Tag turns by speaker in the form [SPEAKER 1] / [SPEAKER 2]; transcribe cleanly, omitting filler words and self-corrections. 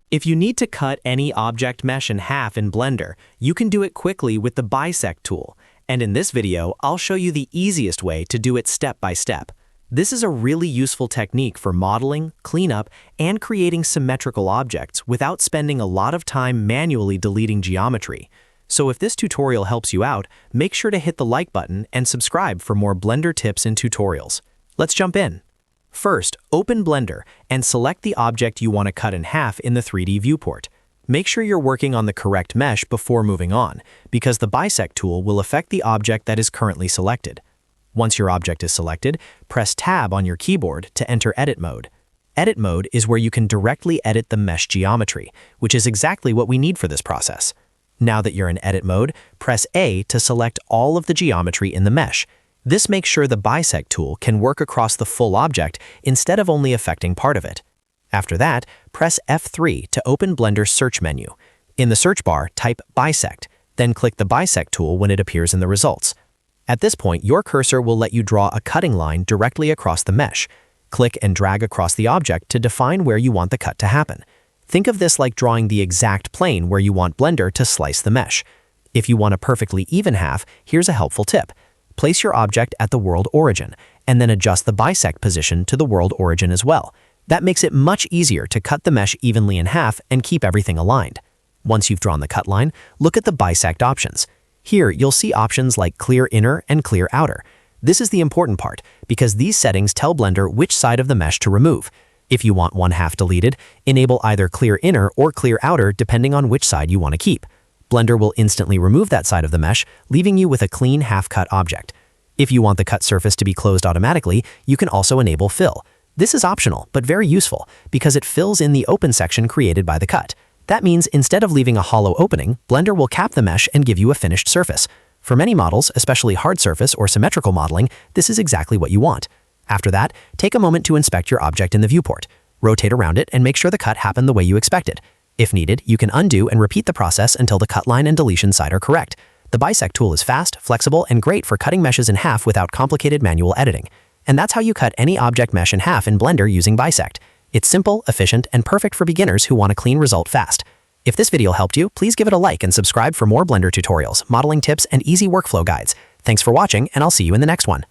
[SPEAKER 1] If you need to cut any object mesh in half in Blender, you can do it quickly with the Bisect tool. And in this video, I'll show you the easiest way to do it step by step. This is a really useful technique for modeling, cleanup, and creating symmetrical objects without spending a lot of time manually deleting geometry. So if this tutorial helps you out, make sure to hit the like button and subscribe for more Blender tips and tutorials. Let's jump in. First, open Blender and select the object you want to cut in half in the 3D viewport. Make sure you're working on the correct mesh before moving on, because the Bisect tool will affect the object that is currently selected. Once your object is selected, press Tab on your keyboard to enter Edit Mode. Edit Mode is where you can directly edit the mesh geometry, which is exactly what we need for this process. Now that you're in Edit Mode, press A to select all of the geometry in the mesh. This makes sure the Bisect tool can work across the full object instead of only affecting part of it. After that, press F3 to open Blender's search menu. In the search bar, type Bisect, then click the Bisect tool when it appears in the results. At this point, your cursor will let you draw a cutting line directly across the mesh. Click and drag across the object to define where you want the cut to happen. Think of this like drawing the exact plane where you want Blender to slice the mesh. If you want a perfectly even half, here's a helpful tip. Place your object at the world origin, and then adjust the Bisect position to the world origin as well. That makes it much easier to cut the mesh evenly in half and keep everything aligned. Once you've drawn the cut line, look at the Bisect options. Here, you'll see options like Clear Inner and Clear Outer. This is the important part, because these settings tell Blender which side of the mesh to remove. If you want one half deleted, enable either Clear Inner or Clear Outer depending on which side you want to keep. Blender will instantly remove that side of the mesh, leaving you with a clean half-cut object. If you want the cut surface to be closed automatically, you can also enable Fill. This is optional, but very useful, because it fills in the open section created by the cut. That means instead of leaving a hollow opening, Blender will cap the mesh and give you a finished surface. For many models, especially hard surface or symmetrical modeling, this is exactly what you want. After that, take a moment to inspect your object in the viewport. Rotate around it and make sure the cut happened the way you expected. If needed, you can undo and repeat the process until the cut line and deletion side are correct. The Bisect tool is fast, flexible, and great for cutting meshes in half without complicated manual editing. And that's how you cut any object mesh in half in Blender using Bisect. It's simple, efficient, and perfect for beginners who want a clean result fast. If this video helped you, please give it a like and subscribe for more Blender tutorials, modeling tips, and easy workflow guides. Thanks for watching, and I'll see you in the next one.